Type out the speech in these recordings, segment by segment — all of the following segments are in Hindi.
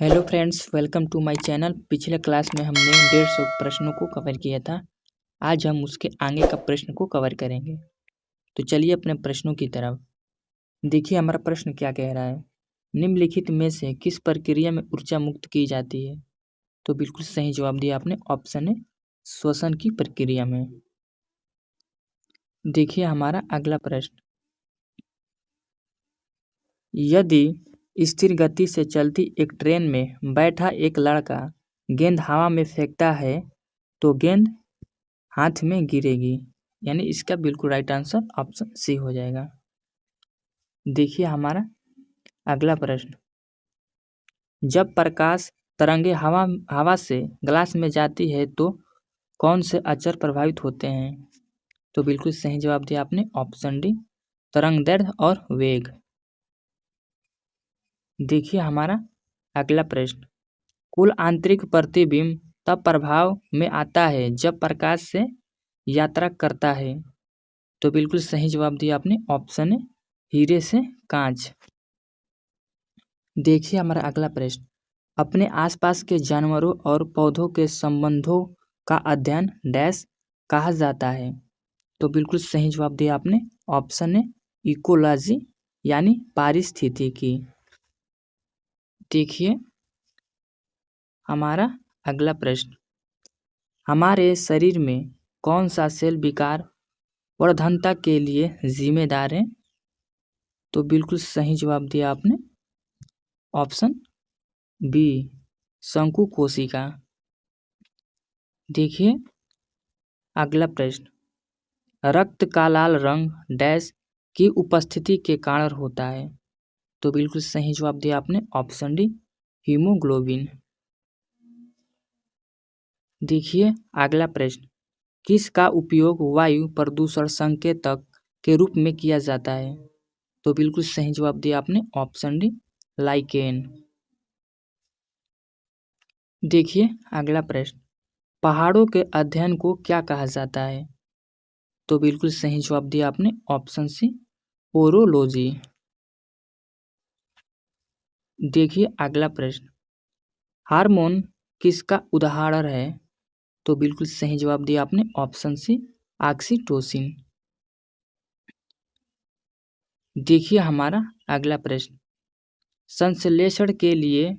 Hello friends, welcome to my channel. पिछले क्लास में हमने 150 प्रश्नों को कवर किया था। आज हम उसके आगे का प्रश्न को कवर करेंगे। तो चलिए अपने प्रश्नों की तरफ। देखिए हमारा प्रश्न क्या कह रहा है। निम्नलिखित में से किस प्रक्रिया में ऊर्जा मुक्त की जाती है? तो बिल्कुल सही जवाब दिया आपने, ऑप्शन है श्वसन की प्रक्रिया में। देखिए हमारा अगला प्रश्न, यदि स्थिर गति से चलती एक ट्रेन में बैठा एक लड़का गेंद हवा में फेंकता है तो गेंद हाथ में गिरेगी। यानी इसका बिल्कुल राइट आंसर ऑप्शन सी हो जाएगा। देखिए हमारा अगला प्रश्न, जब प्रकाश तरंगे हवा से ग्लास में जाती है तो कौन से अचर प्रभावित होते हैं? तो बिल्कुल सही जवाब दिया आपने, ऑप्शन डी तरंगदैर्घ्य और वेग। देखिए हमारा अगला प्रश्न, कुल आंतरिक प्रतिबिंब तब प्रभाव में आता है जब प्रकाश से यात्रा करता है। तो बिल्कुल सही जवाब दिया आपने, ऑप्शन है हीरे से कांच। देखिए हमारा अगला प्रश्न, अपने आसपास के जानवरों और पौधों के संबंधों का अध्ययन डैश कहा जाता है। तो बिल्कुल सही जवाब दिया आपने, ऑप्शन है इकोलॉजी यानी पारिस्थितिकी। देखिए हमारा अगला प्रश्न, हमारे शरीर में कौन सा सेल विकार वर्धनता के लिए जिम्मेदार है? तो बिल्कुल सही जवाब दिया आपने, ऑप्शन बी शंकु कोशिका। देखिए अगला प्रश्न, रक्त का लाल रंग डैश की उपस्थिति के कारण होता है। तो बिल्कुल सही जवाब दिया आपने, ऑप्शन डी हीमोग्लोबिन। देखिए अगला प्रश्न, किसका उपयोग वायु प्रदूषण संकेतक के रूप में किया जाता है? तो बिल्कुल सही जवाब दिया आपने, ऑप्शन डी लाइकेन। देखिए अगला प्रश्न, पहाड़ों के अध्ययन को क्या कहा जाता है? तो बिल्कुल सही जवाब दिया आपने, ऑप्शन सी ओरोलॉजी। देखिए अगला प्रश्न, हार्मोन किसका उदाहरण है? तो बिल्कुल सही जवाब दिया आपने, ऑप्शन सी ऑक्सीटोसिन। देखिए हमारा अगला प्रश्न, संश्लेषण के लिए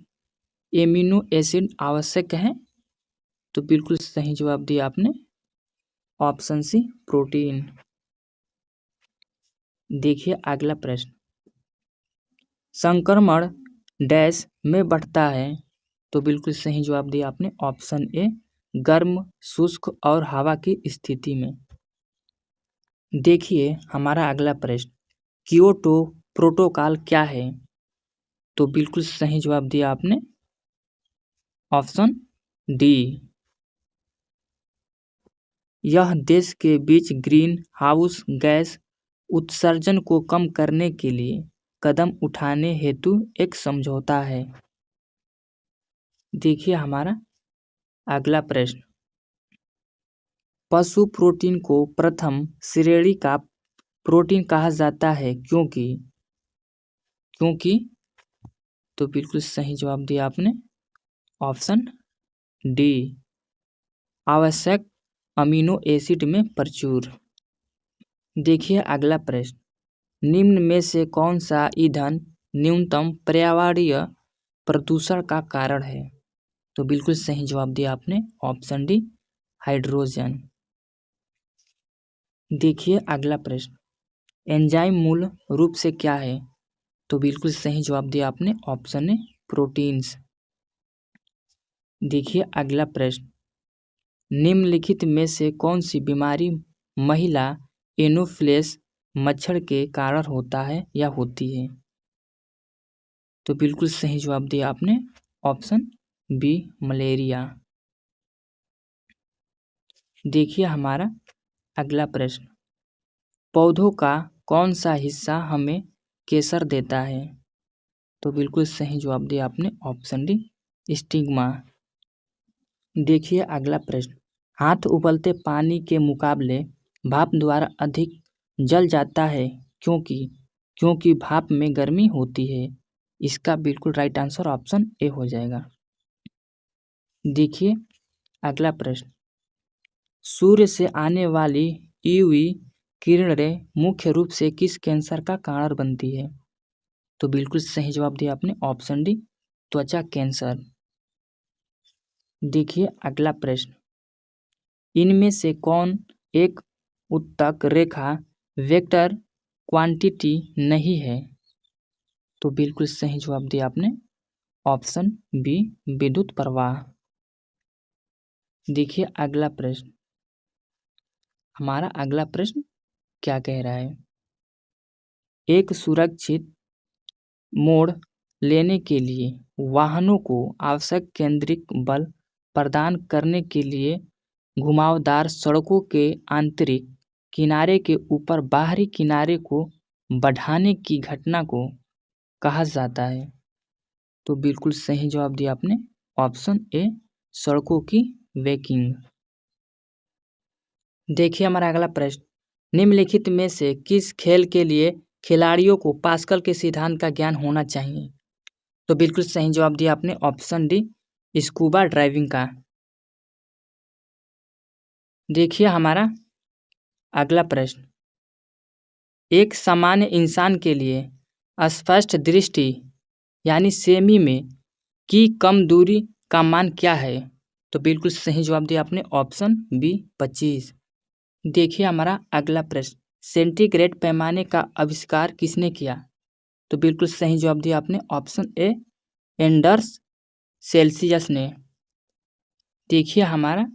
एमिनो एसिड आवश्यक है? तो बिल्कुल सही जवाब दिया आपने, ऑप्शन सी प्रोटीन। देखिए अगला प्रश्न, संक्रमण डैश में बढ़ता है। तो बिल्कुल सही जवाब दिया आपने, ऑप्शन ए गर्म शुष्क और हवा की स्थिति में। देखिए हमारा अगला प्रश्न, कियोटो प्रोटोकॉल क्या है? तो बिल्कुल सही जवाब दिया आपने, ऑप्शन डी। यह देश के बीच ग्रीन हाउस गैस उत्सर्जन को कम करने के लिए कदम उठाने हेतु एक समझौता है। देखिए हमारा अगला प्रश्न, पशु प्रोटीन को प्रथम श्रेणी का प्रोटीन कहा जाता है क्योंकि तो बिल्कुल सही जवाब दिया आपने, ऑप्शन डी आवश्यक अमीनो एसिड में प्रचुर। देखिए अगला प्रश्न, निम्न में से कौन सा ईंधन न्यूनतम पर्यावरणीय प्रदूषण का कारण है? तो बिल्कुल सही जवाब दिया आपने, ऑप्शन डी हाइड्रोजन। देखिए अगला प्रश्न, एंजाइम मूल रूप से क्या है? तो बिल्कुल सही जवाब दिया आपने, ऑप्शन है प्रोटीन्स। देखिए अगला प्रश्न, निम्नलिखित में से कौन सी बीमारी महिला एनोफिलिस मच्छर के कारण होता है या होती है? तो बिल्कुल सही जवाब दिया आपने, ऑप्शन बी मलेरिया। देखिए हमारा अगला प्रश्न, पौधों का कौन सा हिस्सा हमें केसर देता है? तो बिल्कुल सही जवाब दिया आपने, ऑप्शन डी स्टिग्मा। देखिए अगला प्रश्न, हाथ उबलते पानी के मुकाबले भाप द्वारा अधिक जल जाता है क्योंकि भाप में गर्मी होती है। इसका बिल्कुल राइट आंसर ऑप्शन ए हो जाएगा। देखिए अगला प्रश्न, सूर्य से आने वाली यूवी किरणें मुख्य रूप से किस कैंसर का कारण बनती है? तो बिल्कुल सही जवाब दिया आपने, ऑप्शन डी, त्वचा कैंसर। देखिए अगला प्रश्न, इनमें से कौन एक उत्तक रेखा वेक्टर क्वांटिटी नहीं है? तो बिल्कुल सही जवाब दिया आपने, ऑप्शन बी, विद्युत प्रवाह। देखिए अगला प्रश्न, हमारा अगला प्रश्न क्या कह रहा है, एक सुरक्षित मोड़ लेने के लिए वाहनों को आवश्यक केंद्रित बल प्रदान करने के लिए घुमावदार सड़कों के आंतरिक किनारे के ऊपर बाहरी किनारे को बढ़ाने की घटना को कहा जाता है? तो बिल्कुल सही जवाब दिया आपने, ऑप्शन ए, सड़कों की वेकिंग। देखिए हमारा अगला प्रश्न, निम्नलिखित में से किस खेल के लिए खिलाड़ियों को पास्कल के सिद्धांत का ज्ञान होना चाहिए? तो बिल्कुल सही जवाब दिया आपने, ऑप्शन डी, स्कूबा ड्राइविंग का। देखिए हमारा अगला प्रश्न, एक सामान्य इंसान के लिए स्पष्ट दृष्टि यानी सेमी में की कम दूरी का मान क्या है? तो बिल्कुल सही जवाब दिया आपने, ऑप्शन बी, 25। देखिए हमारा अगला प्रश्न, सेंटीग्रेड पैमाने का आविष्कार किसने किया? तो बिल्कुल सही जवाब दिया आपने, ऑप्शन ए, एंडर्स सेल्सियस ने। देखिए हमारा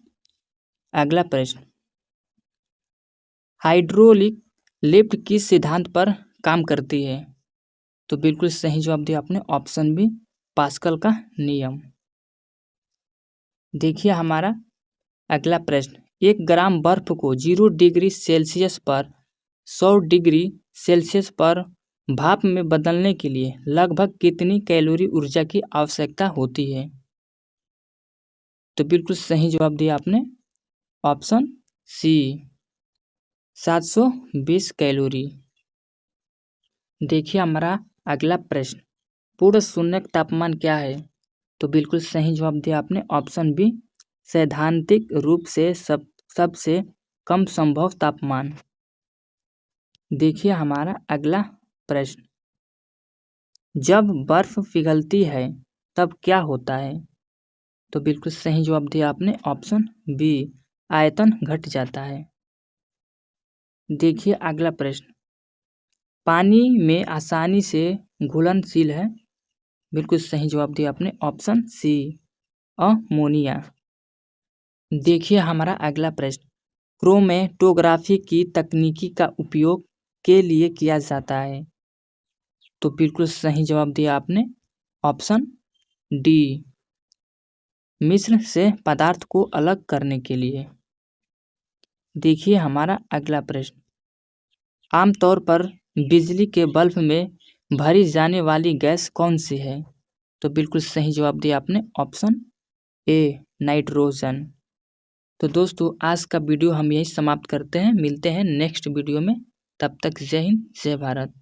अगला प्रश्न, हाइड्रोलिक लिफ्ट किस सिद्धांत पर काम करती है? तो बिल्कुल सही जवाब दिया आपने, ऑप्शन बी, पास्कल का नियम। देखिए हमारा अगला प्रश्न, 1 ग्राम बर्फ को 0 डिग्री सेल्सियस पर 100 डिग्री सेल्सियस पर भाप में बदलने के लिए लगभग कितनी कैलोरी ऊर्जा की आवश्यकता होती है? तो बिल्कुल सही जवाब दिया आपने, ऑप्शन सी, 720 कैलोरी। देखिए हमारा अगला प्रश्न, पूर्ण शून्य तापमान क्या है? तो बिल्कुल सही जवाब दिया आपने, ऑप्शन बी, सैद्धांतिक रूप से सबसे कम संभव तापमान। देखिए हमारा अगला प्रश्न, जब बर्फ पिघलती है तब क्या होता है? तो बिल्कुल सही जवाब दिया आपने, ऑप्शन बी, आयतन घट जाता है। देखिए अगला प्रश्न, पानी में आसानी से घुलनशील है? बिल्कुल सही जवाब दिया आपने, ऑप्शन सी, अमोनिया। देखिए हमारा अगला प्रश्न, क्रोमेटोग्राफी की तकनीकी का उपयोग के लिए किया जाता है? तो बिल्कुल सही जवाब दिया आपने, ऑप्शन डी, मिश्र से पदार्थ को अलग करने के लिए। देखिए हमारा अगला प्रश्न, आमतौर पर बिजली के बल्ब में भरी जाने वाली गैस कौन सी है? तो बिल्कुल सही जवाब दिया आपने, ऑप्शन ए, नाइट्रोजन। तो दोस्तों आज का वीडियो हम यही समाप्त करते हैं, मिलते हैं नेक्स्ट वीडियो में, तब तक जय हिंद, जय भारत।